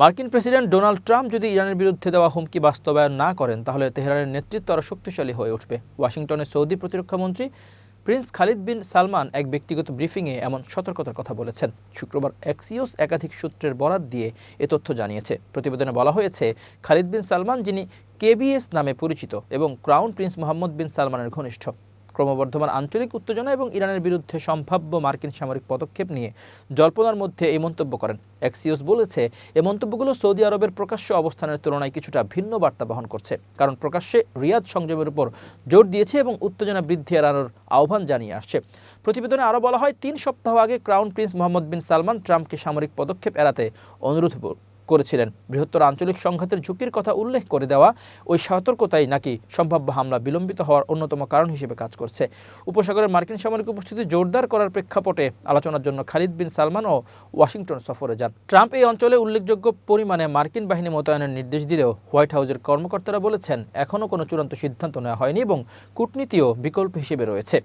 মার্কিন president Donald Trump যদি ইরানের বিরুদ্ধে দেওয়া হুমকি বাস্তবায়ন না করেন তাহলে তেহরানের নেতৃত্ব আরও শক্তিশালী হয়ে উঠবে। ওয়াশিংটনে সৌদি প্রতিরক্ষামন্ত্রী প্রিন্স খালিদ বিন সালমান এক ব্যক্তিগত ব্রিফিংয়ে এমন সতর্কতার কথা বলেছেন। শুক্রবার অ্যাক্সিওস একাধিক সূত্রের বরাত দিয়ে এ তথ্য জানিয়েছে। প্রতিবেদনে বলা হয়েছে, খালিদ বিন সালমান, যিনি কেবিএস নামে পরিচিত এবং ক্রাউন প্রিন্স মোহাম্মদ বিন সালমানের ঘনিষ্ঠ, ক্রমবর্ধমান আঞ্চলিক উত্তেজনা এবং ইরানের বিরুদ্ধে সম্ভাব্য মার্কিন সামরিক পদক্ষেপ নিয়ে জল্পনার মধ্যে এই মন্তব্য করেন। অ্যাক্সিওস বলেছে, এই মন্তব্যগুলো সৌদি আরবের প্রকাশ্য অবস্থানের তুলনায় কিছুটা ভিন্ন বার্তা বহন করছে, কারণ প্রকাশ্যে রিয়াদ সংযমের উপর জোর দিয়েছে এবং উত্তেজনা বৃদ্ধি এড়ানোর আহ্বান জানিয়ে আসছে। প্রতিবেদনে আরও বলা হয়, 3 সপ্তাহ আগে ক্রাউন প্রিন্স মোহাম্মদ বিন সালমান ট্রাম্পকে সামরিক পদক্ষেপ এড়াতে অনুরোধ করেছিলেন। বৃহত্তর আঞ্চলিক সংঘাতের ঝুঁকির কথা উল্লেখ করে দেওয়া ওই সতর্কতাই নাকি সম্ভাব্য হামলা বিলম্বিত হওয়ার অন্যতম কারণ হিসেবে কাজ করছে। উপসাগরের মার্কিন সামরিক উপস্থিতি জোরদার করার প্রেক্ষাপটে আলোচনার জন্য খালিদ বিন সালমান ও ওয়াশিংটন সফরে যান। ট্রাম্প এই অঞ্চলে উল্লেখযোগ্য পরিমাণে মার্কিন বাহিনী মোতায়েনের নির্দেশ দিলেও হোয়াইট হাউসের কর্মকর্তারা বলেছেন, এখনও কোনো চূড়ান্ত সিদ্ধান্ত নেওয়া হয়নি এবং কূটনীতিও বিকল্প হিসেবে রয়েছে।